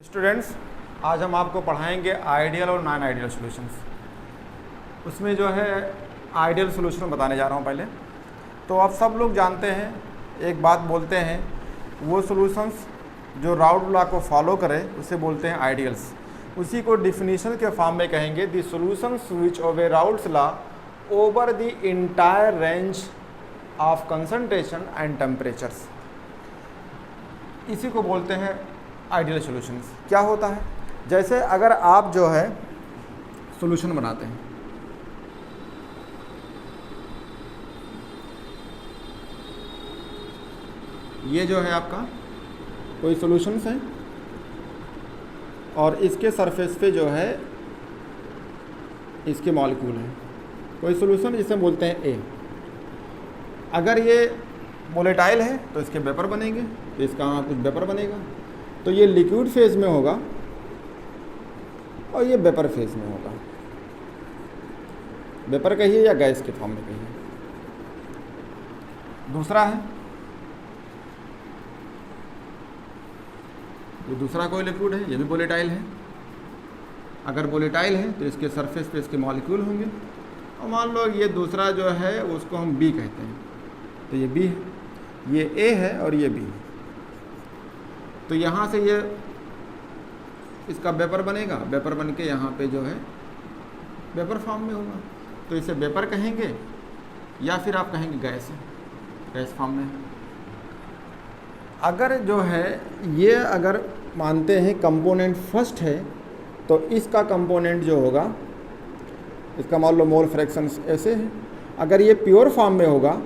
Students, आज हम आपको पढ़ाएंगे आइडियल और नॉन आइडियल सॉल्यूशंस। उसमें जो है आइडियल सॉल्यूशन बताने जा रहा हूँ पहले। तो आप सब लोग जानते हैं, एक बात बोलते हैं, वो सॉल्यूशंस जो राउट लॉ को फॉलो करे उसे बोलते हैं आइडियल्स। उसी को डिफिनीशन के फॉर्म में कहेंगे the solutions which obey Raoult's law over the entire range of concentration and temperatures. इसी को बोलते हैं आइडियल सॉल्यूशंस। क्या होता है, जैसे अगर आप जो है सॉल्यूशन बनाते हैं, ये जो है आपका कोई सॉल्यूशंस है और इसके सरफेस पे जो है इसके मॉलिक्यूल हैं, कोई सॉल्यूशन जिसे बोलते हैं ए। अगर ये वोलेटाइल है तो इसके वेपर बनेंगे, तो इसका कुछ वेपर बनेगा, तो ये लिक्विड फेज में होगा और ये वेपर फेज में होगा। वेपर कहिए या गैस के फॉर्म में कहिए। दूसरा है, ये दूसरा कोई लिक्विड है, ये भी वोलेटाइल है। अगर वोलेटाइल है तो इसके सरफेस पे इसके मॉलिक्यूल होंगे, और मान लो ये दूसरा जो है उसको हम बी कहते हैं, तो ये बी है, ये ए है और ये बी है। तो यहाँ से ये इसका वेपर बनेगा, वेपर बन के यहाँ पे जो है वेपर फॉर्म में होगा, तो इसे वेपर कहेंगे या फिर आप कहेंगे गैस है, गैस फॉर्म में। अगर जो है ये अगर मानते हैं कंपोनेंट फर्स्ट है, तो इसका कंपोनेंट जो होगा, इसका मान लो मोल फ्रैक्शंस ऐसे है। अगर ये प्योर फॉर्म में होगा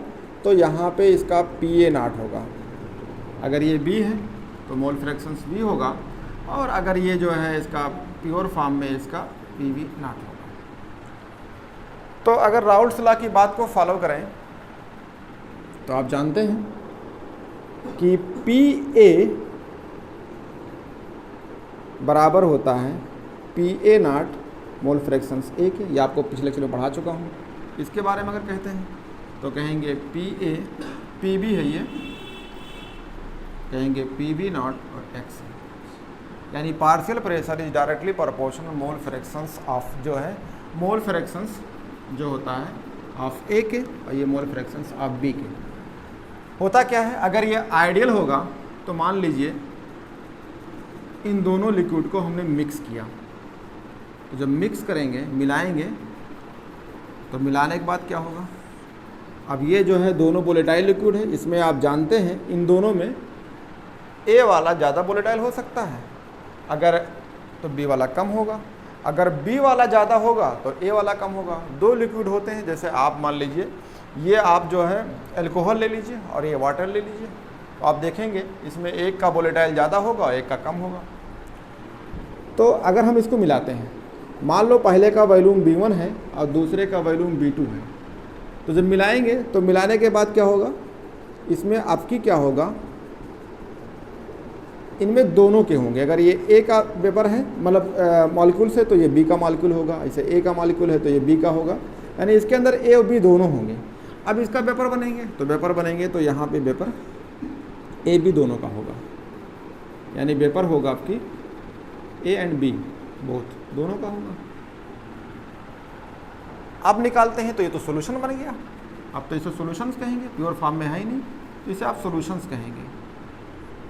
तो यहाँ पे इसका PA0 होगा। अगर ये बी है तो मोल फ्रैक्शंस भी होगा, और अगर ये जो है इसका प्योर फॉर्म में इसका PV0 होगा। तो अगर राउल्ट्स लॉ की बात को फॉलो करें तो आप जानते हैं कि PA बराबर होता है PA0 मोल फ्रैक्शंस ए के। ये आपको पिछले लेक्चर में पढ़ा चुका हूँ। इसके बारे में अगर कहते हैं तो कहेंगे PA, PB है, ये कहेंगे PV0 और X, यानी partial pressure is directly proportional mole fractions of, जो है मोल फ्रैक्शंस जो होता है ऑफ ए के, और ये मोल फ्रैक्शंस ऑफ बी के। होता क्या है, अगर ये आइडियल होगा तो मान लीजिए इन दोनों लिक्विड को हमने मिक्स किया, तो जब मिक्स करेंगे, मिलाएंगे, तो मिलाने के बाद क्या होगा, अब ये जो है दोनों वोलेटाइल लिक्विड है, इसमें आप जानते हैं इन दोनों में ए वाला ज़्यादा वोलेटाइल हो सकता है, अगर तो बी वाला कम होगा। अगर बी वाला ज़्यादा होगा तो ए वाला कम होगा। दो लिक्विड होते हैं, जैसे आप मान लीजिए ये आप जो है अल्कोहल ले लीजिए और ये वाटर ले लीजिए, तो आप देखेंगे इसमें एक का वोलेटाइल ज़्यादा होगा और एक का कम होगा। तो अगर हम इसको मिलाते हैं, मान लो पहले का वॉल्यूम B1 है और दूसरे का वॉल्यूम B2 है, तो जब मिलाएंगे तो मिलाने के बाद क्या होगा, इसमें आपकी क्या होगा, इनमें दोनों के होंगे। अगर ये ए का वेपर है, मतलब मॉलिक्यूल से, तो ये बी का मॉलिक्यूल होगा। ऐसे ए का मॉलिक्यूल है तो ये बी का होगा, यानी इसके अंदर ए और बी दोनों होंगे। अब इसका वेपर बनेंगे, तो वेपर बनेंगे तो यहाँ पे वेपर ए बी दोनों का होगा, यानी वेपर होगा आपकी ए एंड बी बोथ, दोनों का होगा। अब निकालते हैं तो ये तो सॉल्यूशन बन गया। अब तो इसे सॉल्यूशंस कहेंगे, प्योर फॉर्म में है ही नहीं, तो इसे आप सॉल्यूशंस कहेंगे।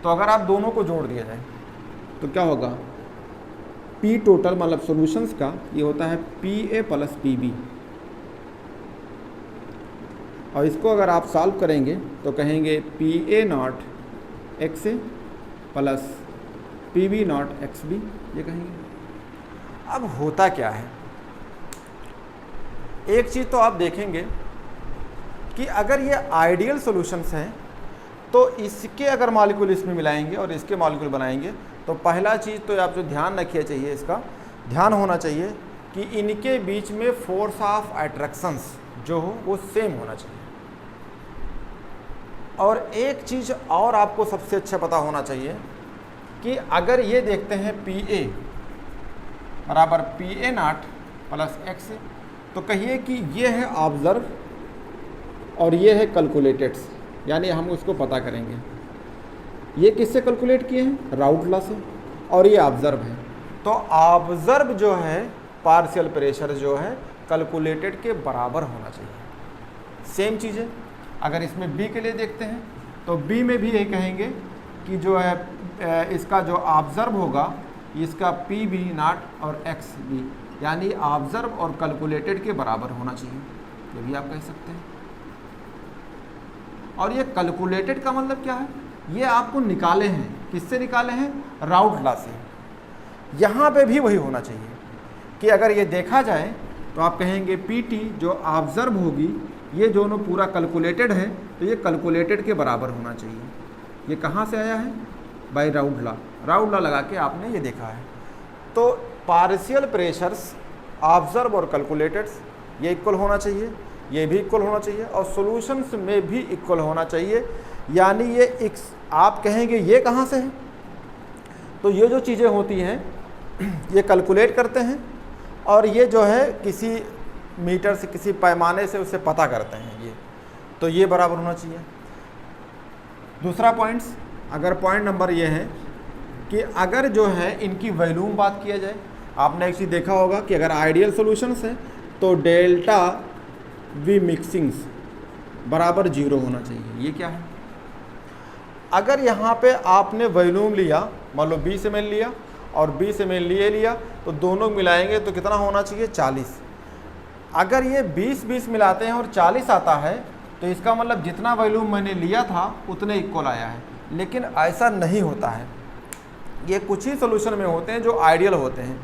तो अगर आप दोनों को जोड़ दिया जाए तो क्या होगा, P टोटल मतलब सॉल्यूशंस का ये होता है PA प्लस PB, और इसको अगर आप सॉल्व करेंगे तो कहेंगे PA0 XA plus PB0 XB, ये कहेंगे। अब होता क्या है, एक चीज़ तो आप देखेंगे कि अगर ये आइडियल सॉल्यूशंस हैं तो इसके अगर मॉलिक्यूल इसमें मिलाएंगे और इसके मॉलिक्यूल बनाएंगे, तो पहला चीज़ तो आप जो ध्यान रखिए चाहिए, इसका ध्यान होना चाहिए कि इनके बीच में फोर्स ऑफ अट्रैक्शंस जो हो वो सेम होना चाहिए। और एक चीज़ और आपको सबसे अच्छा पता होना चाहिए कि अगर ये देखते हैं PA बराबर PA0 प्लस X, तो कहिए कि ये है ऑब्जर्व और ये है कैलकुलेटेड्स, यानी हम उसको पता करेंगे। ये किससे कैलकुलेट किए हैं? राउट लॉ से। और ये ऑब्जर्व है। तो ऑब्जर्व जो है पार्शियल प्रेशर जो है कैलकुलेटेड के बराबर होना चाहिए। सेम चीज़ें अगर इसमें बी के लिए देखते हैं तो बी में भी यही कहेंगे कि जो है इसका जो ऑब्जर्व होगा इसका पी बी नॉट और एक्स बी, यानी ऑब्जर्व और कैलकुलेटेड के बराबर होना चाहिए, ये भी आप कह सकते हैं। और ये कैलकुलेटेड का मतलब क्या है, ये आपको निकाले हैं, किससे निकाले हैं, राउट लॉ से। यहाँ पे भी वही होना चाहिए कि अगर ये देखा जाए तो आप कहेंगे पीटी जो ऑब्जर्व होगी ये दोनों पूरा कैलकुलेटेड है, तो ये कैलकुलेटेड के बराबर होना चाहिए। ये कहाँ से आया है, बाय राउट लॉ। राउट लॉ लगा के आपने ये देखा है। तो पार्शियल प्रेशर्स ऑब्जर्व और कैलकुलेटेड्स ये इक्वल होना चाहिए, ये भी इक्वल होना चाहिए और सॉल्यूशंस में भी इक्वल होना चाहिए। यानी ये आप कहेंगे ये कहाँ से है, तो ये जो चीज़ें होती हैं ये कैलकुलेट करते हैं और ये जो है किसी मीटर से किसी पैमाने से उसे पता करते हैं, ये तो ये बराबर होना चाहिए। दूसरा पॉइंट्स, अगर पॉइंट नंबर ये है कि अगर जो है इनकी वैल्यूम बात किया जाए, आपने एक चीज़ देखा होगा कि अगर आइडियल सॉल्यूशंस है तो डेल्टा वी मिक्सिंग्स बराबर 0 होना चाहिए। ये क्या है, अगर यहाँ पे आपने वॉल्यूम लिया, मान लो 20 ml लिया और 20 ml लिया तो दोनों मिलाएंगे तो कितना होना चाहिए, 40। अगर ये 20-20 मिलाते हैं और 40 आता है तो इसका मतलब जितना वॉल्यूम मैंने लिया था उतने इक्वल आया है। लेकिन ऐसा नहीं होता है, ये कुछ ही सोल्यूशन में होते हैं जो आइडियल होते हैं।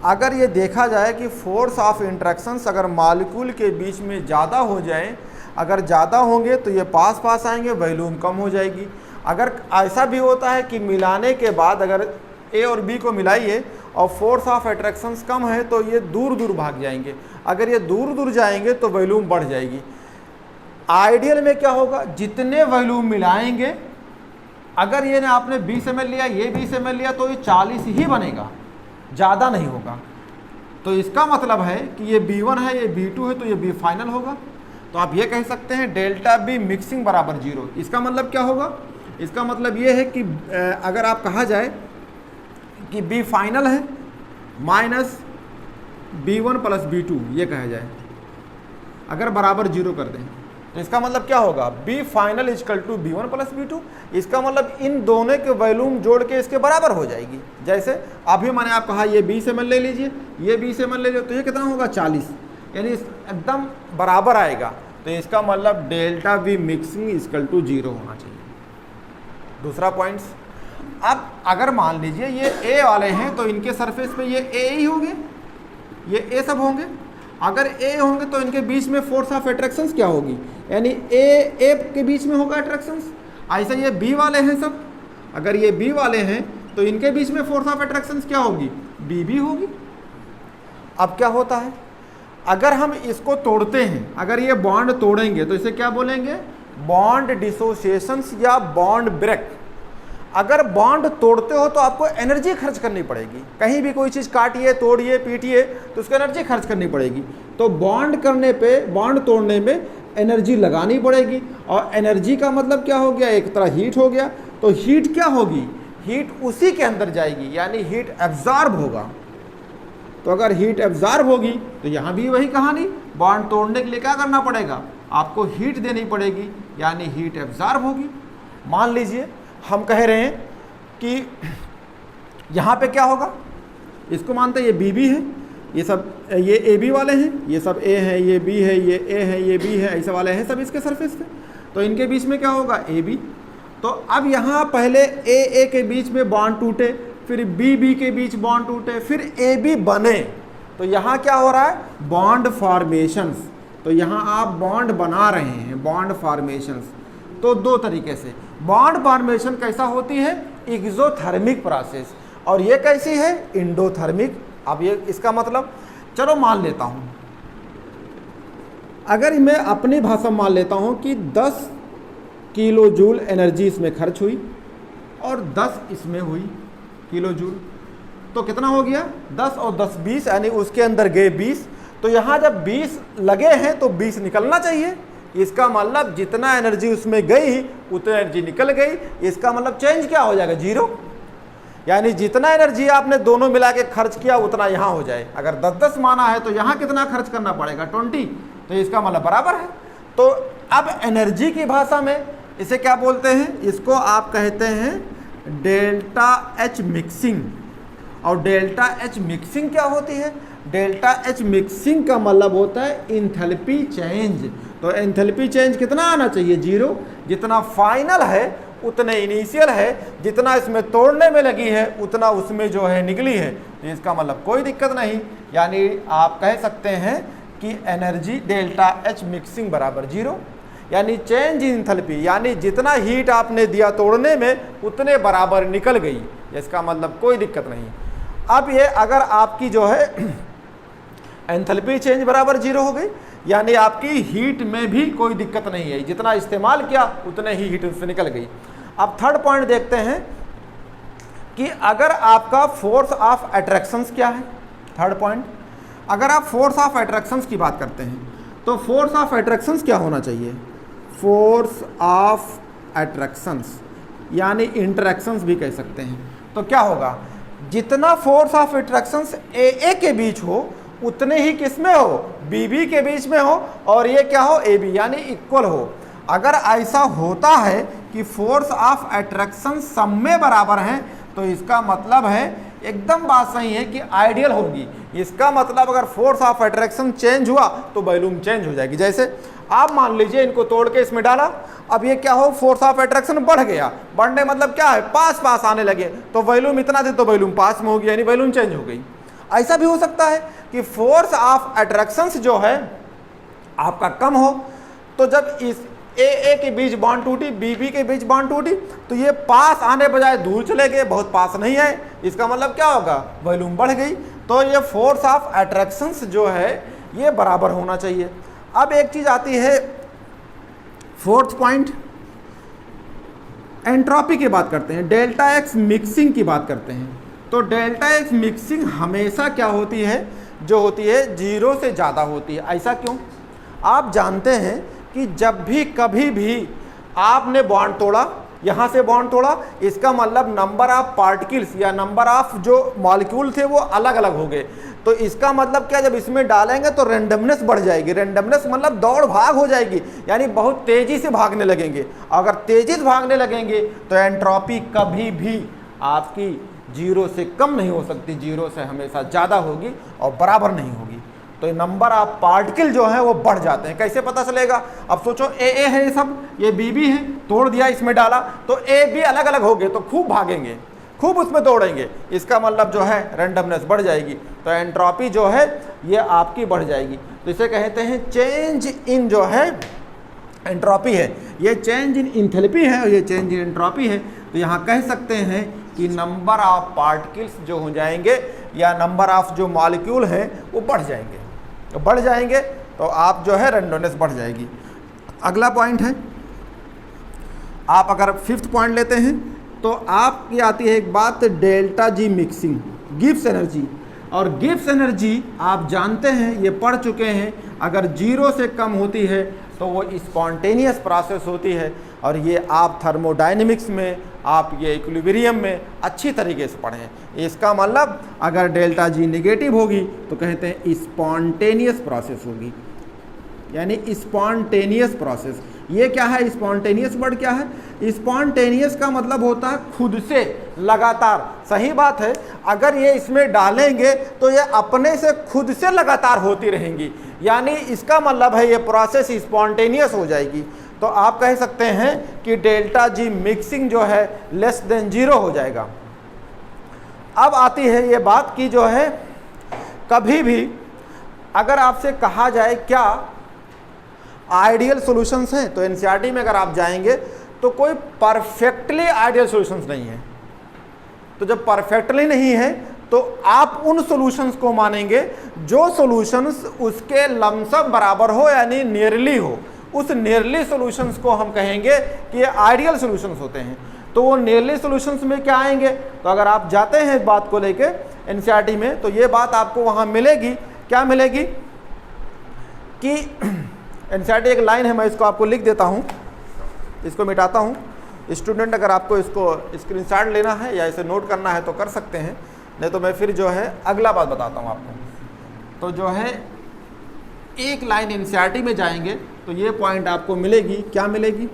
अगर ये देखा जाए कि फोर्स ऑफ इंट्रैक्शंस अगर मॉलिक्यूल के बीच में ज़्यादा हो जाए, अगर ज़्यादा होंगे तो ये पास पास आएंगे, वॉल्यूम कम हो जाएगी। अगर ऐसा भी होता है कि मिलाने के बाद अगर ए और बी को मिलाइए और फोर्स ऑफ अट्रैक्शंस कम है तो ये दूर दूर भाग जाएंगे, अगर ये दूर दूर जाएंगे तो वॉल्यूम बढ़ जाएगी। आइडियल में क्या होगा, जितने वॉल्यूम मिलाएंगे, अगर ये ना आपने 20 ml लिया, ये 20 ml लिया तो ये 40 ही बनेगा, ज़्यादा नहीं होगा। तो इसका मतलब है कि ये B1 है, ये B2 है, तो ये B फाइनल होगा। तो आप ये कह सकते हैं डेल्टा बी मिक्सिंग बराबर 0। इसका मतलब क्या होगा, इसका मतलब ये है कि अगर आप कहा जाए कि B फाइनल है माइनस B1 प्लस B2 ये कहा जाए, अगर बराबर 0 कर दें तो इसका मतलब क्या होगा, B final equal to B1 plus B2। इसका मतलब इन दोनों के वॉल्यूम जोड़ के इसके बराबर हो जाएगी। जैसे अभी मैंने आप कहा ये 20 ml ले लीजिए, ये 20 ml ले लीजिए, तो ये कितना होगा, 40, यानी एकदम बराबर आएगा। तो इसका मतलब delta V mixing equal to 0 होना चाहिए। दूसरा पॉइंट्स, अब अगर मान लीजिए ये ए वाले हैं तो इनके सरफेस पे ये ए ही होंगे, ये ए सब होंगे। अगर ए होंगे तो इनके बीच में फोर्स ऑफ अट्रैक्शंस क्या होगी, यानी ए के बीच में होगा अट्रैक्शंस। ऐसा ये बी वाले हैं सब, अगर ये बी वाले हैं तो इनके बीच में फोर्स ऑफ अट्रैक्शंस क्या होगी, बी होगी। अब क्या होता है, अगर हम इसको तोड़ते हैं, अगर ये बॉन्ड तोड़ेंगे तो इसे क्या बोलेंगे, बॉन्ड डिसोसिएशंस या बॉन्ड ब्रेक। अगर बॉन्ड तोड़ते हो तो आपको एनर्जी खर्च करनी पड़ेगी, कहीं भी कोई चीज़ काटिए, तोड़िए, पीटिए तो उसको एनर्जी खर्च करनी पड़ेगी। तो बॉन्ड करने पे, बॉन्ड तोड़ने में एनर्जी लगानी पड़ेगी, और एनर्जी का मतलब क्या हो गया, एक तरह हीट हो गया। तो हीट क्या होगी, हीट उसी के अंदर जाएगी, यानी हीट एब्जॉर्ब होगा। तो अगर हीट एब्जॉर्ब होगी तो यहाँ भी वही कहानी, बॉन्ड तोड़ने के लिए क्या करना पड़ेगा, आपको हीट देनी पड़ेगी, यानी हीट एब्जॉर्ब होगी। मान लीजिए हम कह रहे हैं कि यहाँ पे क्या होगा, इसको मानते हैं ये बी है, ये सब ये ए बी वाले हैं, ये सब ए है, ये बी है, ये ए है, ये बी है, ऐसे वाले हैं सब इसके सरफेस पे। तो इनके बीच में क्या होगा, ए बी। तो अब यहाँ पहले ए के बीच में बॉन्ड टूटे, फिर बी के बीच बॉन्ड टूटे, फिर ए बी बने, तो यहाँ क्या हो रहा है, बॉन्ड फॉर्मेशंस। तो यहाँ आप बॉन्ड बना रहे हैं, बॉन्ड फॉर्मेशंस। तो दो तरीके से बॉन्ड फॉर्मेशन कैसा होती है, एक्सोथर्मिक प्रोसेस, और ये कैसी है, इंडोथर्मिक। अब ये इसका मतलब, चलो मान लेता हूँ, अगर मैं अपनी भाषा मान लेता हूँ कि 10 किलो जूल एनर्जी इसमें खर्च हुई और 10 इसमें हुई किलो जूल, तो कितना हो गया, 10 और 10 20, यानी उसके अंदर गए 20। तो यहाँ जब 20 लगे हैं तो 20 निकलना चाहिए। इसका मतलब जितना एनर्जी उसमें गई उतनी एनर्जी निकल गई। इसका मतलब चेंज क्या हो जाएगा, 0। यानी जितना एनर्जी आपने दोनों मिला के खर्च किया उतना यहाँ हो जाए। अगर 10-10 माना है तो यहाँ कितना खर्च करना पड़ेगा 20, तो इसका मतलब बराबर है। तो अब एनर्जी की भाषा में इसे क्या बोलते हैं, इसको आप कहते हैं डेल्टा एच मिक्सिंग। और डेल्टा एच मिक्सिंग क्या होती है, डेल्टा एच मिक्सिंग का मतलब होता है इंथैल्पी चेंज। तो एंथैल्पी चेंज कितना आना चाहिए 0, जितना फाइनल है उतने इनिशियल है, जितना इसमें तोड़ने में लगी है उतना उसमें जो है निकली है। तो इसका मतलब कोई दिक्कत नहीं, यानी आप कह सकते हैं कि एनर्जी डेल्टा एच मिक्सिंग बराबर 0, यानी चेंज इन एंथैल्पी, यानी जितना हीट आपने दिया तोड़ने में उतने बराबर निकल गई। इसका मतलब कोई दिक्कत नहीं। अब ये अगर आपकी जो है एंथैल्पी चेंज बराबर 0 हो गई, यानी आपकी हीट में भी कोई दिक्कत नहीं है, जितना इस्तेमाल किया उतने ही हीट उससे निकल गई। अब थर्ड पॉइंट देखते हैं कि अगर आपका फोर्स ऑफ अट्रैक्शंस क्या है। थर्ड पॉइंट, अगर आप फोर्स ऑफ अट्रैक्शंस की बात करते हैं तो फोर्स ऑफ अट्रैक्शंस क्या होना चाहिए, फोर्स ऑफ अट्रैक्शंस यानी इंटरेक्शंस भी कह सकते हैं। तो क्या होगा, जितना फोर्स ऑफ अट्रैक्शंस ए के बीच हो उतने ही किस में हो, बी के बीच में हो, और ये क्या हो ए बी, यानी इक्वल हो। अगर ऐसा होता है कि फोर्स ऑफ अट्रैक्शन सब में बराबर है तो इसका मतलब है एकदम बात सही है कि आइडियल होगी। इसका मतलब अगर फोर्स ऑफ अट्रैक्शन चेंज हुआ तो वॉल्यूम चेंज हो जाएगी। जैसे आप मान लीजिए इनको तोड़ के इसमें डाला, अब ये क्या हो, फोर्स ऑफ अट्रैक्शन बढ़ गया। बढ़ने मतलब क्या है, पास पास आने लगे, तो वॉल्यूम इतना थी तो वॉल्यूम पास में होगी, यानी वॉल्यूम चेंज हो गई। ऐसा भी हो सकता है कि फोर्स ऑफ अट्रैक्शंस जो है आपका कम हो, तो जब इस ए के बीच बॉन्ड टूटी, बी के बीच बॉन्ड टूटी, तो ये पास आने बजाय दूर चले गए, बहुत पास नहीं है। इसका मतलब क्या होगा, वॉल्यूम बढ़ गई। तो ये फोर्स ऑफ अट्रैक्शंस जो है ये बराबर होना चाहिए। अब एक चीज आती है फोर्थ पॉइंट, एंट्रोपी की बात करते हैं, डेल्टा एक्स मिक्सिंग की बात करते हैं। तो डेल्टा एक्स मिक्सिंग हमेशा क्या होती है, जो होती है 0 से ज़्यादा होती है। ऐसा क्यों, आप जानते हैं कि जब भी कभी भी आपने बॉन्ड तोड़ा, यहाँ से बॉन्ड तोड़ा, इसका मतलब नंबर ऑफ पार्टिकल्स या नंबर ऑफ जो मॉलिक्यूल थे वो अलग अलग हो गए। तो इसका मतलब क्या, जब इसमें डालेंगे तो रेंडमनेस बढ़ जाएगी। रेंडमनेस मतलब दौड़ भाग हो जाएगी, यानी बहुत तेज़ी से भागने लगेंगे। अगर तेज़ी से भागने लगेंगे तो एंट्रोपी कभी भी आपकी 0 से कम नहीं हो सकती, 0 से हमेशा ज़्यादा होगी और बराबर नहीं होगी। तो नंबर ऑफ पार्टिकल जो है वो बढ़ जाते हैं। कैसे पता चलेगा, अब सोचो ए है ये सब, ये बी है, तोड़ दिया इसमें डाला, तो ए बी अलग अलग हो गए, तो खूब भागेंगे, खूब उसमें दौड़ेंगे। इसका मतलब जो है रेंडमनेस बढ़ जाएगी, तो एंट्रोपी जो है ये आपकी बढ़ जाएगी। तो इसे कहते हैं चेंज इन जो है एंट्रोपी है, ये चेंज इन एंथैल्पी है और ये चेंज इन एंट्रोपी है। तो यहाँ कह सकते हैं कि नंबर ऑफ पार्टिकल्स जो हो जाएंगे या नंबर ऑफ जो मॉलिक्यूल हैं वो बढ़ जाएंगे। तो बढ़ जाएंगे तो आप जो है रेंडमनेस बढ़ जाएगी। अगला पॉइंट है, आप अगर फिफ्थ पॉइंट लेते हैं तो आपकी आती है एक बात, delta G mixing, Gibbs energy. और गिब्स एनर्जी आप जानते हैं, ये पढ़ चुके हैं, अगर 0 से कम होती है तो वो स्पॉन्टेनियस प्रोसेस होती है। और ये आप थर्मोडायनेमिक्स में, आप ये इक्विलिब्रियम में अच्छी तरीके से पढ़ें। इसका मतलब अगर डेल्टा जी निगेटिव होगी तो कहते हैं स्पॉन्टेनियस प्रोसेस होगी, यानी स्पॉन्टेनियस प्रोसेस। ये क्या है, स्पॉन्टेनियस वर्ड क्या है, स्पॉन्टेनियस का मतलब होता है खुद से, लगातार। सही बात है, अगर ये इसमें डालेंगे तो ये अपने से खुद से लगातार होती रहेंगी, यानी इसका मतलब है ये प्रोसेस स्पॉन्टेनियस हो जाएगी। तो आप कह सकते हैं कि डेल्टा जी मिक्सिंग जो है लेस देन 0 हो जाएगा। अब आती है ये बात कि जो है कभी भी अगर आपसे कहा जाए क्या आइडियल सॉल्यूशंस हैं, तो एनसीईआरटी में अगर आप जाएंगे तो कोई परफेक्टली आइडियल सॉल्यूशंस नहीं है। तो जब परफेक्टली नहीं है तो आप उन सॉल्यूशंस को मानेंगे जो सॉल्यूशंस उसके लमसम बराबर हो, यानी नियरली हो। उस नियरली सॉल्यूशंस को हम कहेंगे कि ये आइडियल सॉल्यूशंस होते हैं। तो वो नियरली सॉल्यूशंस में क्या आएंगे, तो अगर आप जाते हैं इस बात को लेके एनसीईआरटी में तो ये बात आपको वहाँ मिलेगी। क्या मिलेगी कि एनसीईआरटी एक लाइन है, मैं इसको आपको लिख देता हूँ, इसको मिटाता हूँ। स्टूडेंट अगर आपको इसको स्क्रीनशॉट लेना है या इसे नोट करना है तो कर सकते हैं, नहीं तो मैं फिर जो है अगला बात बताता हूँ आपको। तो जो है एक लाइन एनसीईआरटी में जाएंगे तो ये पॉइंट आपको मिलेगी, क्या मिलेगी,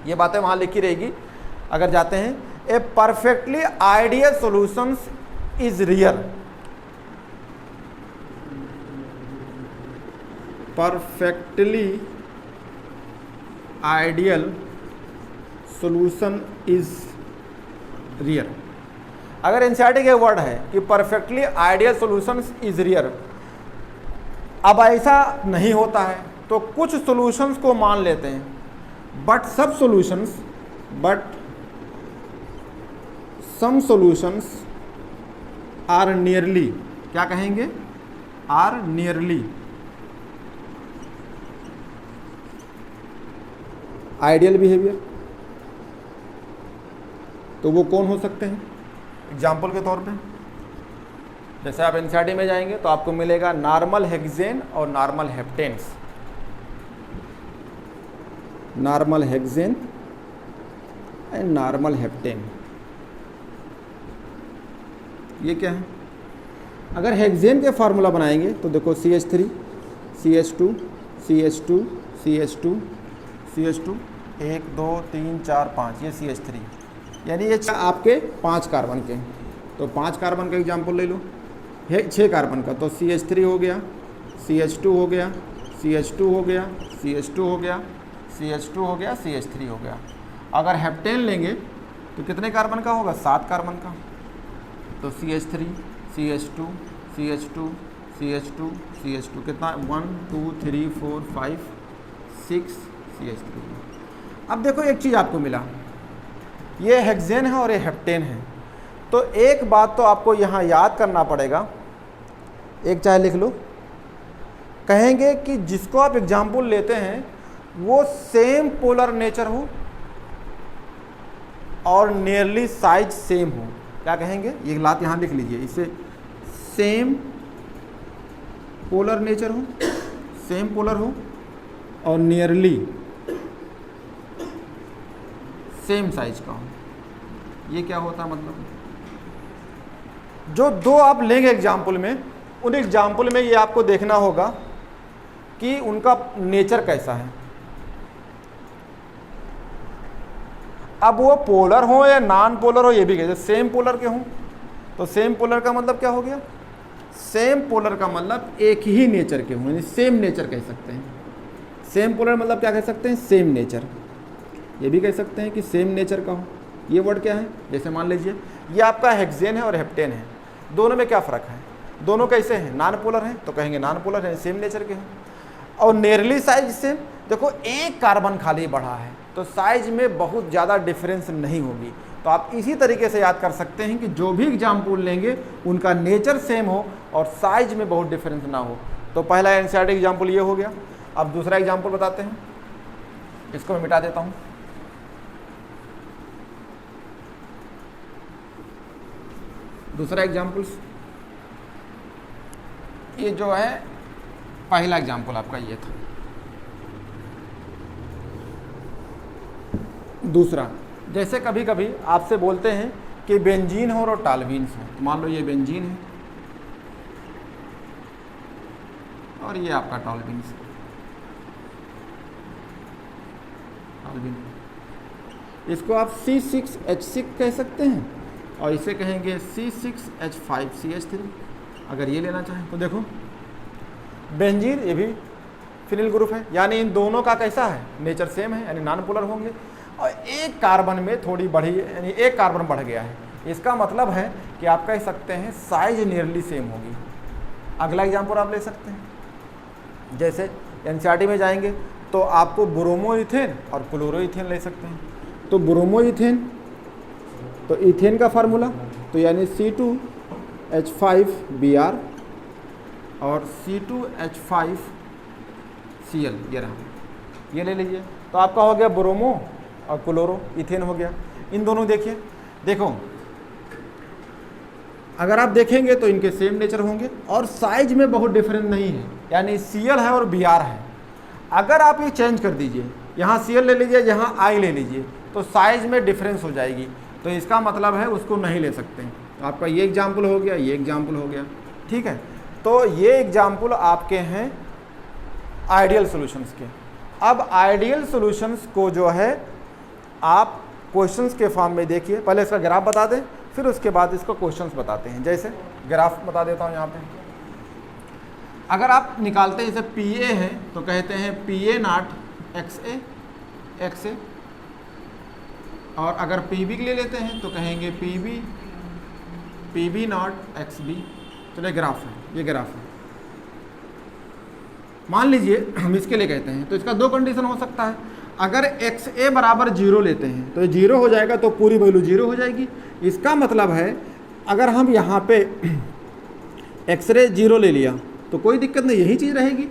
ये बातें वहाँ लिखी रहेगी। अगर जाते हैं, a perfectly ideal solutions is rare, perfectly ideal solution is rare. अगर एनसीईआरटी के वर्ड है कि perfectly ideal solutions is rare, अब ऐसा नहीं होता है तो कुछ सॉल्यूशंस को मान लेते हैं, बट सब solutions, but some solutions are nearly, क्या कहेंगे, आर नियरली आइडियल बिहेवियर। तो वो कौन हो सकते हैं? एग्जाम्पल के तौर पे जैसे आप एनसीईआरटी में जाएंगे तो आपको मिलेगा नॉर्मल हेक्सेन और normal heptanes, normal hexane and normal heptane. ये क्या है? अगर हेक्सेन के फार्मूला बनाएंगे तो देखो CH3 CH2 CH2 CH2 CH2 1 2 3 4 5, ये CH3, यानी ये आपके 5 कार्बन के। तो 5 कार्बन का एग्जाम्पल ले लो, है 6 कार्बन का, तो CH3 हो गया, CH2 हो गया, CH2 हो गया, CH2 हो गया, CH2 हो गया, CH3 हो गया। अगर हेप्टेन लेंगे तो कितने कार्बन का होगा? 7 कार्बन का। तो CH3 CH2 CH2 CH2 CH2 कितना? 1 2 3 4 5 6 CH3। अब देखो एक चीज़ आपको मिला, ये हेक्सेन है और ये हेप्टेन है। तो एक बात तो आपको यहाँ याद करना पड़ेगा, एक चाहे लिख लो, कहेंगे कि जिसको आप एग्जाम्पल लेते हैं वो सेम पोलर नेचर हो और नियरली साइज सेम हो। क्या कहेंगे? ये बात यहाँ लिख लीजिए, इसे सेम पोलर नेचर हो, सेम पोलर हो और नियरली सेम साइज का हो। ये क्या होता है? मतलब जो दो आप लेंगे एग्जाम्पल में, उन एग्जाम्पल में ये आपको देखना होगा कि उनका नेचर कैसा है। अब वो पोलर हो या नॉन पोलर हो, ये भी कहते, सेम पोलर के हों तो सेम पोलर का मतलब क्या हो गया? सेम पोलर का मतलब एक ही नेचर के हों, यानी सेम नेचर कह सकते हैं। सेम पोलर मतलब क्या कह सकते हैं? Same nature. ये भी कह सकते हैं कि सेम नेचर का हो। ये वर्ड क्या है? जैसे मान लीजिए ये आपका हेक्सेन है और हेप्टेन है, दोनों में क्या फ़र्क है? दोनों कैसे हैं? नॉन पोलर हैं, तो कहेंगे नॉन पोलर है, सेम नेचर के हैं। और नियरली साइज सेम, देखो एक कार्बन खाली बढ़ा है तो साइज में बहुत ज़्यादा डिफरेंस नहीं होगी। तो आप इसी तरीके से याद कर सकते हैं कि जो भी एग्जाम्पल लेंगे उनका नेचर सेम हो और साइज में बहुत डिफरेंस ना हो। तो पहला एनसीईआरटी एग्जाम्पल ये हो गया। अब दूसरा एग्जाम्पल बताते हैं, इसको मैं मिटा देता हूँ। दूसरा एग्जाम्पल, ये जो है पहला एग्जाम्पल आपका ये था। दूसरा, जैसे कभी कभी आपसे बोलते हैं कि बेंजीन हो और टॉल्यूइन्स हो, तो मान लो ये बेंजीन है और ये आपका टॉल्यूइन्स है। इसको आप C6H6 कह सकते हैं और इसे कहेंगे C6H5CH3 अगर ये लेना चाहें तो। देखो बेंजीन ये भी फिनिल ग्रुप है, यानी इन दोनों का कैसा है? नेचर सेम है, यानी नॉन पोलर होंगे। और एक कार्बन में थोड़ी बढ़ी, यानी एक कार्बन बढ़ गया है, इसका मतलब है कि आप कह सकते हैं साइज नियरली सेम होगी। अगला एग्जाम्पल आप ले सकते हैं, जैसे एनसीईआरटी में जाएंगे तो आपको ब्रोमोइथेन और क्लोरोइथेन ले सकते हैं। तो ब्रोमोइथेन, तो इथेन का फार्मूला तो यानी C2H5Br और C2H5Cl, ये रहा, ये ले लीजिए। तो आपका हो गया ब्रोमो और क्लोरो, इथेन हो गया। इन दोनों देखिए, देखो अगर आप देखेंगे तो इनके सेम नेचर होंगे और साइज में बहुत डिफरेंस नहीं है, यानी Cl है और Br है। अगर आप ये चेंज कर दीजिए, यहाँ Cl ले लीजिए, यहाँ I ले लीजिए, तो साइज में डिफरेंस हो जाएगी, तो इसका मतलब है उसको नहीं ले सकते। तो आपका ये एग्जाम्पल हो गया, ये एग्जाम्पल हो गया, ठीक है। तो ये एग्जाम्पल आपके हैं आइडियल सॉल्यूशंस के। अब आइडियल सॉल्यूशंस को जो है आप क्वेश्चंस के फॉर्म में देखिए, पहले इसका ग्राफ बता दें, फिर उसके बाद इसको क्वेश्चंस बताते हैं। जैसे ग्राफ बता देता हूँ यहाँ पे, अगर आप निकालते हैं जैसे पी ए है तो कहते हैं पी ए नॉट एक्स ए, और अगर पी बी के लिए लेते हैं तो कहेंगे P B not X B. चलिए ग्राफ है, ये ग्राफ है। मान लीजिए हम इसके लिए कहते हैं तो इसका दो कंडीशन हो सकता है। अगर एक्स ए बराबर 0 लेते हैं तो ये 0 हो जाएगा, तो पूरी वैल्यू 0 हो जाएगी। इसका मतलब है अगर हम यहाँ पे एक्सरे 0 ले लिया तो कोई दिक्कत नहीं, यही चीज़ रहेगी।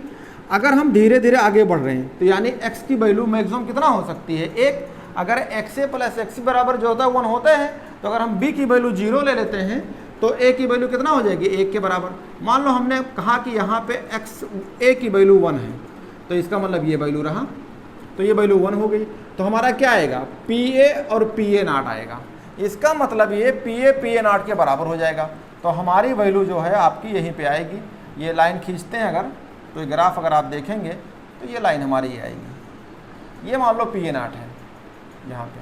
अगर हम धीरे धीरे आगे बढ़ रहे हैं तो यानी x की वैल्यू मैक्सिमम कितना हो सकती है, 1। अगर एक्स ए प्लस एक्स बराबर जो होता है 1 होता है, तो अगर हम b की वैल्यू 0 ले लेते हैं तो a की वैल्यू कितना हो जाएगी, 1 के बराबर। मान लो हमने कहा कि यहाँ पे a की वैल्यू 1 है, तो इसका मतलब ये वैल्यू रहा, तो ये वैल्यू 1 हो गई। तो हमारा क्या आएगा, पी ए और पी ए नॉट आएगा। इसका मतलब ये पी ए नॉट के बराबर हो जाएगा। तो हमारी वैल्यू जो है आपकी यहीं पे आएगी। ये लाइन खींचते हैं अगर, तो ये ग्राफ अगर आप देखेंगे तो ये लाइन हमारी ये आएगी। ये मान लो पी ए नॉट है यहाँ पे,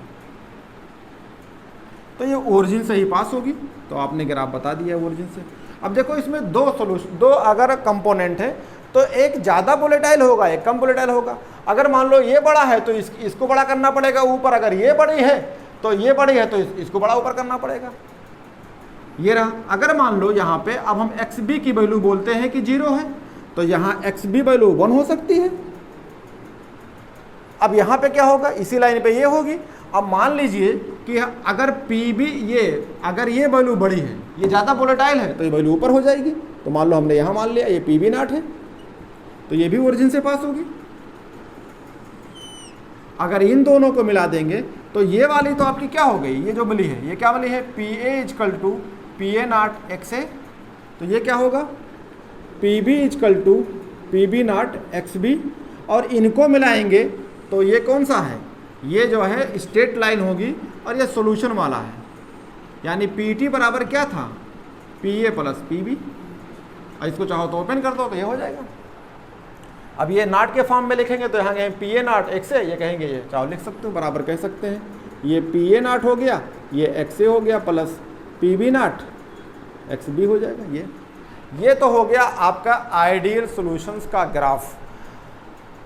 तो ये ओरिजिन से ही पास होगी। तो आपने ग्राफ बता दिया ओरिजिन से। अब देखो इसमें दो अगर कंपोनेंट है तो एक ज़्यादा वोलेटाइल होगा, एक कम वोलेटाइल होगा। अगर मान लो ये बड़ा है तो इसको बड़ा करना पड़ेगा ऊपर, अगर ये बड़ी है तो ये बड़ी है तो इसको बड़ा ऊपर करना पड़ेगा। ये रहा। अगर मान लो यहाँ पे अब हम एक्स बी की वैल्यू बोलते हैं कि 0 है, तो यहाँ एक्स बी वैल्यू 1 हो सकती है। अब यहाँ पे क्या होगा, इसी लाइन पे ये होगी। अब मान लीजिए कि अगर पी बी अगर ये वैल्यू बड़ी है, ये ज़्यादा वोलेटाइल है, तो ये वैल्यू ऊपर हो जाएगी। तो मान लो हमने यहाँ मान लिया ये पी बी नॉट है, तो ये भी ओरिजिन से पास होगी। अगर इन दोनों को मिला देंगे तो ये वाली तो आपकी क्या हो गई, ये जो मिली है, ये क्या मिली है, P A is equal to P A naught X A. तो ये क्या होगा, P B is equal to P B not X B. और इनको मिलाएंगे तो ये कौन सा है, ये जो है स्ट्रेट लाइन होगी और ये सॉल्यूशन वाला है। यानी पी टी बराबर क्या था, P A plus P B. इसको चाहो तो ओपन कर दो तो ये हो जाएगा। अब ये नॉट के फॉर्म में लिखेंगे तो यहाँ कहेंगे पी ए नॉट एक्स ए, ये कहेंगे ये चाहो लिख सकते हो, बराबर कह सकते हैं। ये पी ए नॉट हो गया, ये एक्स ए हो गया plus P B not X B हो जाएगा। ये तो हो गया आपका आइडियल सॉल्यूशंस का ग्राफ।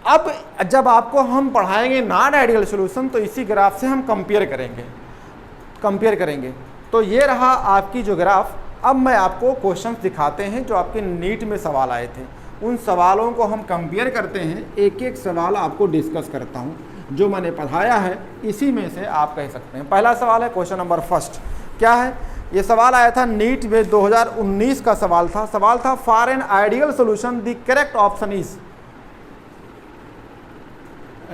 अब जब आपको हम पढ़ाएंगे नॉन आइडियल सॉल्यूशन तो इसी ग्राफ से हम कंपेयर करेंगे। तो ये रहा आपकी जो ग्राफ। अब मैं आपको क्वेश्चंस दिखाते हैं जो आपके नीट में सवाल आए थे, उन सवालों को हम कंपेयर करते हैं। एक एक सवाल आपको डिस्कस करता हूं, जो मैंने पढ़ाया है इसी में से आप कह सकते हैं। पहला सवाल है क्वेश्चन नंबर फर्स्ट, क्या है, ये सवाल आया था नीट में 2019 का सवाल था for an ideal solution the correct option is.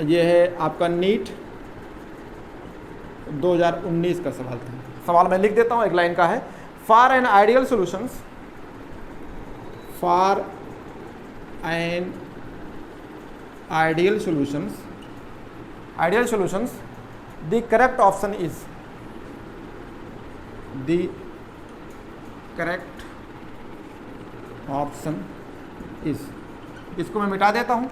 ये है आपका नीट 2019 का सवाल था। सवाल मैं लिख देता हूं, एक लाइन का है, for an ideal solutions the correct option is. इसको मैं मिटा देता हूं,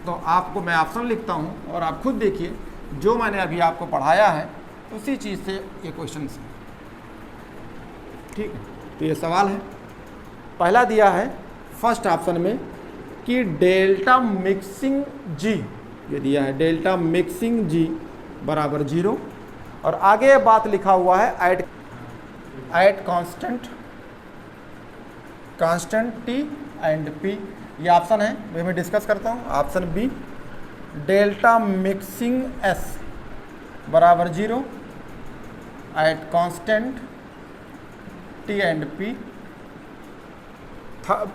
तो आपको मैं ऑप्शन लिखता हूं और आप खुद देखिए जो मैंने अभी आपको पढ़ाया है उसी चीज़ से ये क्वेश्चन है। ठीक है, तो ये सवाल है, पहला दिया है फर्स्ट ऑप्शन में कि डेल्टा मिक्सिंग जी, ये दिया है डेल्टा मिक्सिंग जी बराबर 0, और आगे बात लिखा हुआ है at constant T and P. ये ऑप्शन है, वे मैं डिस्कस करता हूँ। Option B delta mixing S बराबर 0 at constant T and P.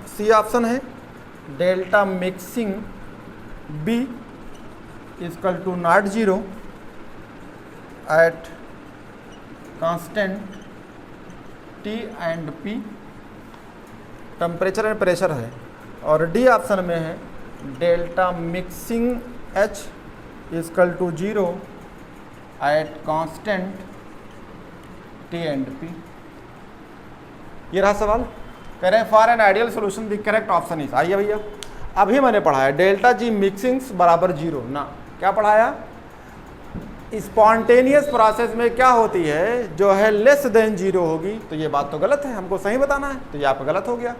C option है delta mixing B is equal to not 0 at constant T and P, temperature and pressure है। और डी ऑप्शन में है delta mixing H equal to 0 at constant T and P। ये रहा सवाल। कह रहे हैं for an ideal solution the correct option is, आइए भैया अभी मैंने पढ़ाया डेल्टा जी मिक्सिंग्स बराबर 0 ना, क्या पढ़ाया, स्पॉन्टेनियस प्रोसेस में क्या होती है जो है लेस देन 0 होगी, तो ये बात तो गलत है, हमको सही बताना है, तो ये आपका गलत हो गया।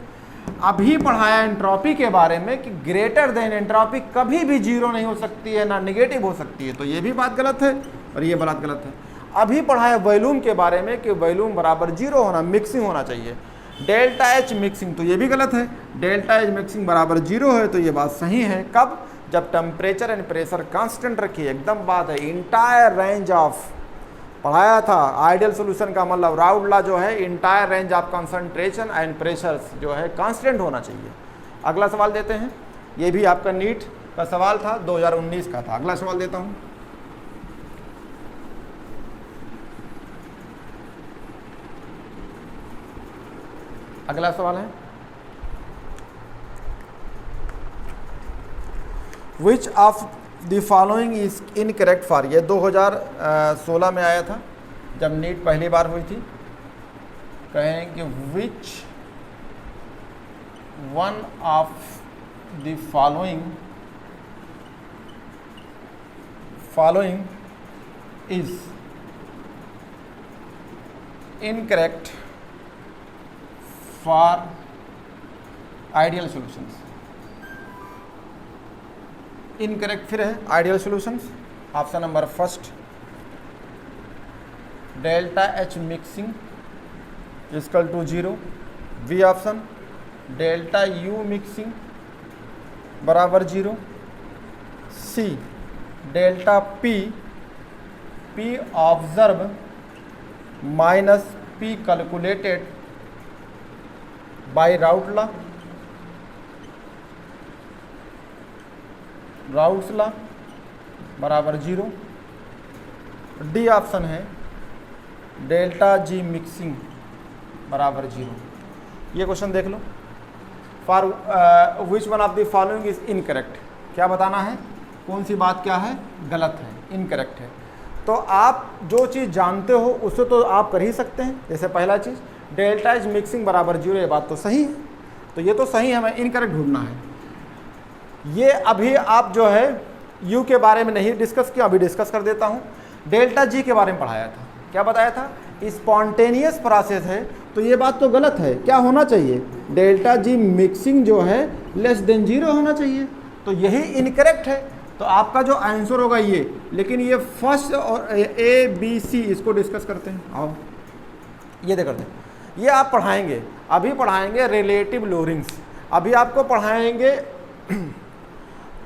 अभी पढ़ाया एंट्रोपी के बारे में कि ग्रेटर देन एंट्रोपी कभी भी 0 नहीं हो सकती है, ना नेगेटिव हो सकती है, तो ये भी बात गलत है और ये बात गलत है। अभी पढ़ाया वॉल्यूम के बारे में कि वॉल्यूम बराबर 0 होना, मिक्सिंग होना चाहिए, डेल्टा एच मिक्सिंग, तो ये भी गलत है, डेल्टा एच मिक्सिंग बराबर 0 है, तो ये बात सही है। कब, जब टेम्परेचर एंड प्रेशर कांस्टेंट रखिए, एकदम बात है। इंटायर रेंज ऑफ, पढ़ाया था आइडियल सॉल्यूशन का मतलब राउड लॉ जो है, entire range of concentration and pressure जो है कांस्टेंट होना चाहिए। अगला सवाल देते हैं, ये भी आपका नीट का सवाल था, 2019 का था। अगला सवाल देता हूँ, अगला सवाल है which of the following is incorrect for, ये 2016 में आया था जब नीट पहली बार हुई थी। कहें कि which one of the following is incorrect for ideal solutions. Incorrect फिर है ideal solutions, option number first delta H mixing equal to 0, B option delta U mixing बराबर 0, C delta P observe minus P calculated by Raoult's law बराबर 0, D option है delta G mixing बराबर 0। ये question देख लो, for which one of the following is incorrect, क्या बताना है, कौन सी बात क्या है, गलत है, इनकरेक्ट है। तो आप जो चीज़ जानते हो उससे तो आप कर ही सकते हैं। जैसे पहला चीज़ डेल्टा एच मिक्सिंग बराबर 0, ये बात तो सही है, तो ये तो सही है, हमें इनकरेक्ट ढूंढना है। ये अभी आप जो है यू के बारे में नहीं डिस्कस किया, अभी डिस्कस कर देता हूँ। डेल्टा जी के बारे में पढ़ाया था, क्या बताया था, स्पॉन्टेनियस प्रोसेस है, तो ये बात तो गलत है। क्या होना चाहिए, डेल्टा जी मिक्सिंग जो है लेस देन 0 होना चाहिए, तो यही इनकरेक्ट है। तो आपका जो आंसर होगा ये, लेकिन ये फर्स्ट और ए बी सी इसको डिस्कस करते हैं। आओ ये देख करते हैं, ये आप पढ़ाएंगे, अभी पढ़ाएंगे रिलेटिव लोरिंग्स, अभी आपको पढ़ाएंगे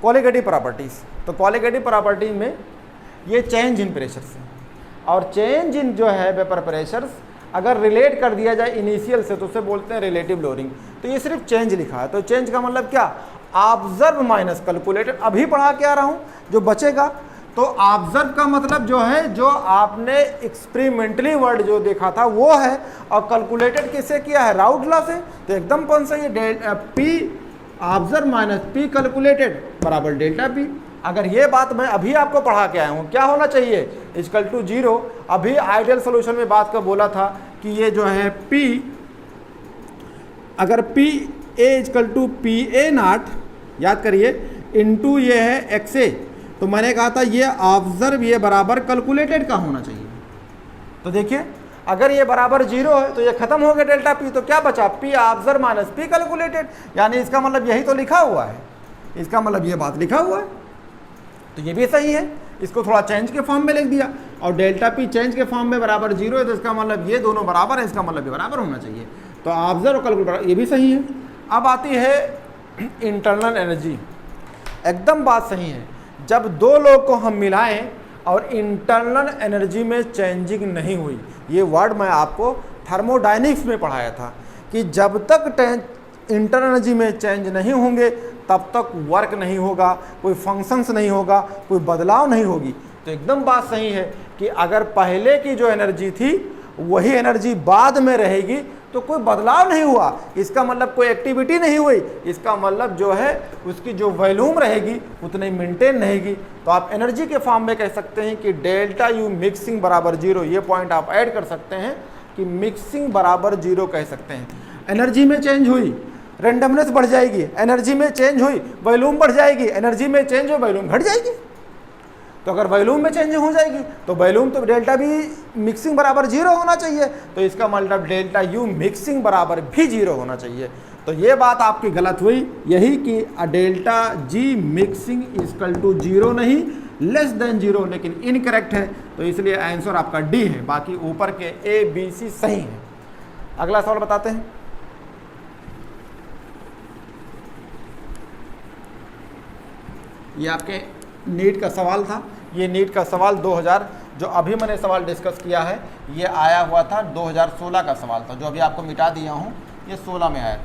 कोलिगेटिव प्रॉपर्टीज़। तो कोलिगेटिव प्रॉपर्टी में ये चेंज इन प्रेशर से, और चेंज इन जो है वेपर प्रेशर्स अगर रिलेट कर दिया जाए इनिशियल से तो उसे बोलते हैं रिलेटिव लोरिंग। तो ये सिर्फ चेंज लिखा है, तो चेंज का मतलब क्या, ऑब्जर्व माइनस कैलकुलेटेड। अभी पढ़ा के आ रहा हूँ, जो बचेगा तो ऑब्जर्व का मतलब जो है जो आपने एक्सपेरिमेंटली वर्ड जो देखा था वो है, और कैलकुलेटेड किससे किया है, राउट लॉ से, तो एकदम कौन सा ये P observe minus P calculated बराबर डेल्टा पी। अगर ये बात मैं अभी आपको पढ़ा के आया हूँ, क्या होना चाहिए, इक्वल टू 0। अभी आइडियल सॉल्यूशन में बात का बोला था कि ये जो है P, अगर P A equal to P A not, याद करिए, इनटू ये है एक्स ए, तो मैंने कहा था ये ऑब्जर्व ये बराबर कैलकुलेटेड का होना चाहिए। तो देखिए अगर ये बराबर 0 है तो ये खत्म हो गया डेल्टा पी, तो क्या बचा, P observe minus P calculated, यानी इसका मतलब यही तो लिखा हुआ है, इसका मतलब ये बात लिखा हुआ है, तो ये भी सही है। इसको थोड़ा चेंज के फॉर्म में लिख दिया, और डेल्टा पी चेंज के फॉर्म में बराबर 0 है, तो इसका मतलब ये दोनों बराबर है, इसका मतलब ये बराबर होना चाहिए। तो ऑब्जर्व कैलकुलेटर ये भी सही है। अब आती है इंटरनल एनर्जी, एकदम बात सही है। जब दो लोग को हम मिलाएं और इंटरनल एनर्जी में चेंजिंग नहीं हुई, ये वर्ड मैं आपको थर्मोडायनेमिक्स में पढ़ाया था कि जब तक इंटरनल एनर्जी में चेंज नहीं होंगे तब तक वर्क नहीं होगा, कोई फंक्शंस नहीं होगा, कोई बदलाव नहीं होगी। तो एकदम बात सही है कि अगर पहले की जो एनर्जी थी वही एनर्जी बाद में रहेगी तो कोई बदलाव नहीं हुआ, इसका मतलब कोई एक्टिविटी नहीं हुई, इसका मतलब जो है उसकी जो वॉल्यूम रहेगी उतनी मेंटेन रहेगी। तो आप एनर्जी के फॉर्म में कह सकते हैं कि डेल्टा यू मिक्सिंग बराबर जीरो। ये पॉइंट आप ऐड कर सकते हैं कि मिक्सिंग बराबर जीरो कह सकते हैं। एनर्जी में चेंज हुई, रेंडमनेस बढ़ जाएगी, एनर्जी में चेंज हुई, वॉल्यूम बढ़ जाएगी, एनर्जी में चेंज हो वॉल्यूम घट जाएगी। तो अगर वॉल्यूम में चेंज हो जाएगी तो वॉल्यूम तो डेल्टा भी मिक्सिंग बराबर जीरो होना चाहिए, तो इसका मतलब डेल्टा यू मिक्सिंग बराबर भी जीरो होना चाहिए। तो ये बात आपकी गलत हुई, यही कि delta G mixing equal to zero नहीं लेस देन जीरो, लेकिन इनकरेक्ट है। तो इसलिए आंसर आपका डी है, बाकी ऊपर के ए बी सी सही है। अगला सवाल बताते हैं। ये आपके नीट का सवाल था। ये नीट का सवाल 2000 जो अभी मैंने सवाल डिस्कस किया है ये आया हुआ था 2016 का सवाल था, जो अभी आपको मिटा दिया हूँ ये 16 में आया था,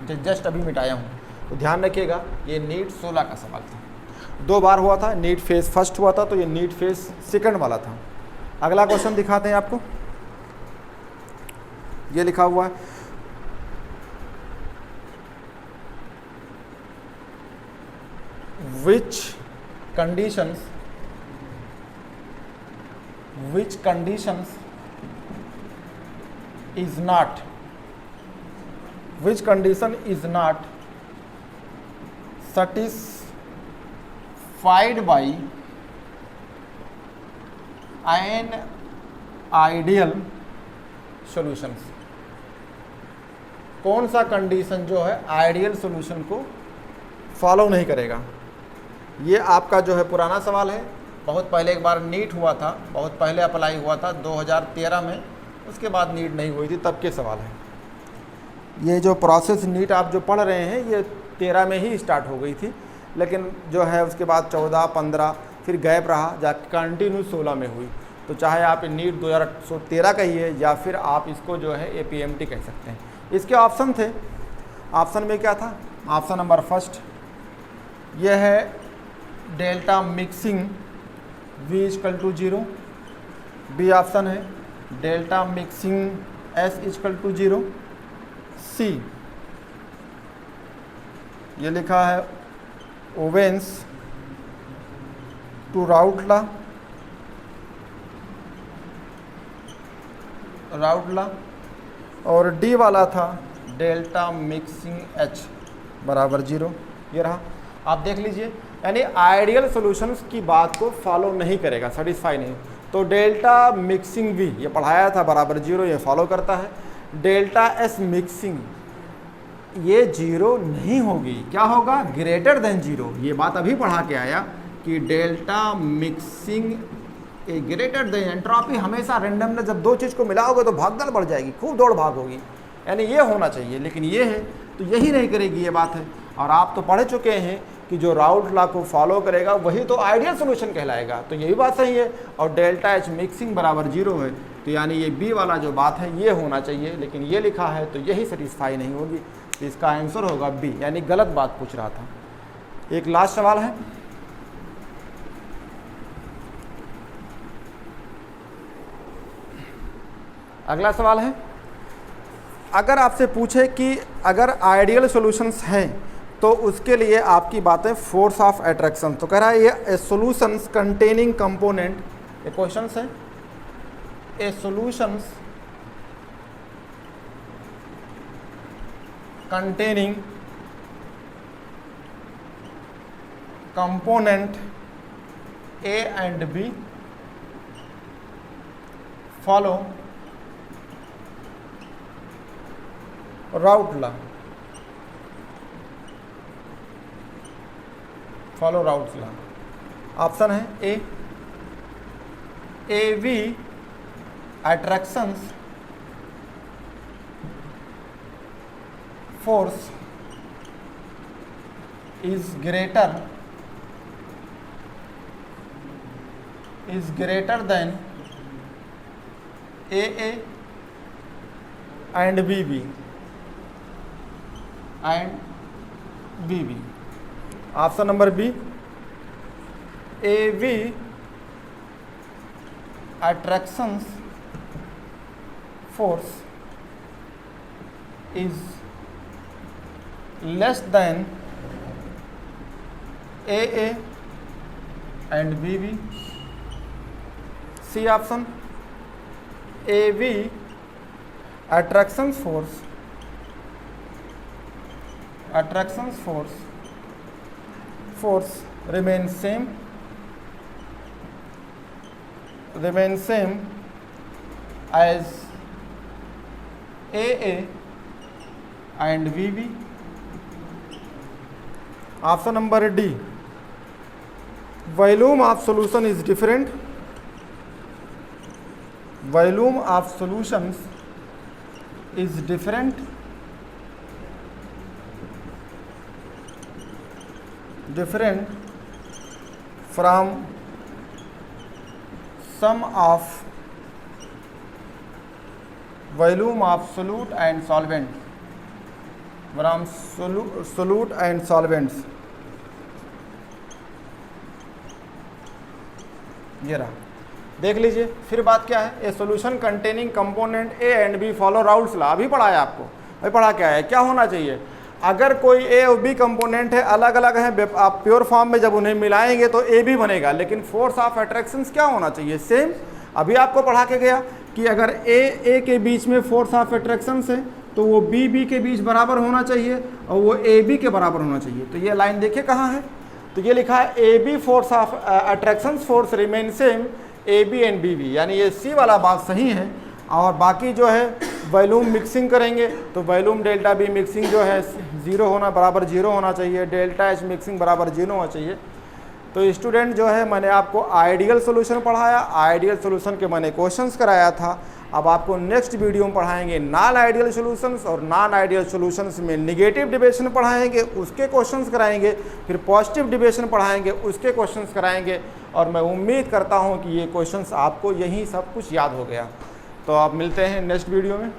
जो जस्ट अभी मिटाया हूँ। तो ध्यान रखिएगा ये नीट 16 का सवाल था, 2 बार हुआ था। नीट फेज फर्स्ट हुआ था तो ये नीट फेज सेकंड वाला था। अगला क्वेश्चन दिखाते हैं आपको। ये लिखा हुआ है which condition is not satisfied by an ideal solutions। कौन सा कंडीशन जो है आइडियल सॉल्यूशन को फॉलो नहीं करेगा। ये आपका जो है पुराना सवाल है, बहुत पहले एक बार नीट हुआ था, बहुत पहले अप्लाई हुआ था 2013 में, उसके बाद नीट नहीं हुई थी, तब के सवाल है। ये जो प्रोसेस नीट आप जो पढ़ रहे हैं ये 13 में ही स्टार्ट हो गई थी, लेकिन जो है उसके बाद 14, 15 फिर गैप रहा, जाकर कंटिन्यू 16 में हुई। तो चाहे आप नीट 2013 कहिए या फिर आप इसको जो है APMT कह सकते हैं। इसके ऑप्शन थे, ऑप्शन में क्या था, ऑप्शन नंबर फर्स्ट ये है delta mixing V equal to zero. B option है delta mixing S equal to zero. C ये लिखा है ओवेंस टू राउटला और डी वाला था डेल्टा मिक्सिंग H बराबर जीरो। ये रहा, आप देख लीजिए, यानी आइडियल सॉल्यूशंस की बात को फॉलो नहीं करेगा, सेटिस्फाई नहीं। तो डेल्टा मिक्सिंग V ये पढ़ाया था बराबर जीरो, ये फॉलो करता है। डेल्टा S मिक्सिंग ये जीरो नहीं होगी, क्या होगा, ग्रेटर देन जीरो। ये बात अभी पढ़ा के आया कि डेल्टा मिक्सिंग ए ग्रेटर देन एंट्रोपी हमेशा रेंडमनेस, जब दो चीज़ को मिलाओगे तो भागदौड़ बढ़ जाएगी, खूब दौड़ भाग होगी, यानी ये होना चाहिए, लेकिन ये है तो यही नहीं करेगी, ये बात है। और आप तो पढ़ चुके हैं कि जो राउट लॉ को फॉलो करेगा वही तो आइडियल सॉल्यूशन कहलाएगा, तो यही बात सही है। और डेल्टा H मिक्सिंग बराबर जीरो है, तो यानी ये बी वाला जो बात है ये होना चाहिए, लेकिन ये लिखा है तो यही सेटिस्फाई नहीं होगी, तो इसका आंसर होगा बी, यानी गलत बात पूछ रहा था। एक लास्ट सवाल है, अगला सवाल है, अगर आपसे पूछे कि अगर आइडियल सॉल्यूशंस हैं तो उसके लिए आपकी बातें फोर्स ऑफ अट्रैक्शन, तो कह रहा है ये सॉल्यूशंस कंटेनिंग कंपोनेंट, ये क्वेश्चन है, a solutions containing component A and B follow Raoult law, follow Raoult law. Option है A B attractions force is greater than A and B option number B A B attractions force is less than AA and BB. C option, AB attraction force remains same as AA and VB. Option number D, volume of solution is different. Volume of solutions is different from sum of volume of solute and solvents. From solute and solvents. ये रहा, देख लीजिए। फिर बात क्या है, a solution containing component A and B follow Raoult's law. अभी पढ़ा है आपको, अभी पढ़ा क्या है, क्या होना चाहिए। अगर कोई ए और बी कंपोनेंट है, अलग अलग है, आप प्योर फॉर्म में जब उन्हें मिलाएंगे तो ए भी बनेगा, लेकिन फोर्स ऑफ अट्रैक्शन क्या होना चाहिए, सेम। अभी आपको पढ़ा के गया कि अगर ए के बीच में फोर्स ऑफ अट्रैक्शन है तो वो बी के बीच बराबर होना चाहिए और वो ए बी के बराबर होना चाहिए। तो ये लाइन देखिए कहाँ है, तो ये लिखा है A B force of attraction force remain same A B and B B, यानी ये सी वाला बात सही है। और बाकी जो है वॉल्यूम मिक्सिंग करेंगे तो वॉल्यूम डेल्टा बी मिक्सिंग जो है 0 होना बराबर 0 होना चाहिए, डेल्टा एच मिक्सिंग बराबर 0 होना चाहिए। तो स्टूडेंट जो है मैंने आपको आइडियल सोल्यूशन पढ़ाया, आइडियल सोल्यूशन के मैंने क्वेश्चंस कराया था। अब आपको नेक्स्ट वीडियो में पढ़ाएंगे नॉन आइडियल सॉल्यूशंस, और नॉन आइडियल सॉल्यूशंस में नेगेटिव डिविएशन पढ़ाएंगे, उसके क्वेश्चंस कराएंगे, फिर पॉजिटिव डिविएशन पढ़ाएंगे, उसके क्वेश्चंस कराएंगे। और मैं उम्मीद करता हूं कि ये क्वेश्चंस आपको यही सब कुछ याद हो गया। तो आप मिलते हैं नेक्स्ट वीडियो में।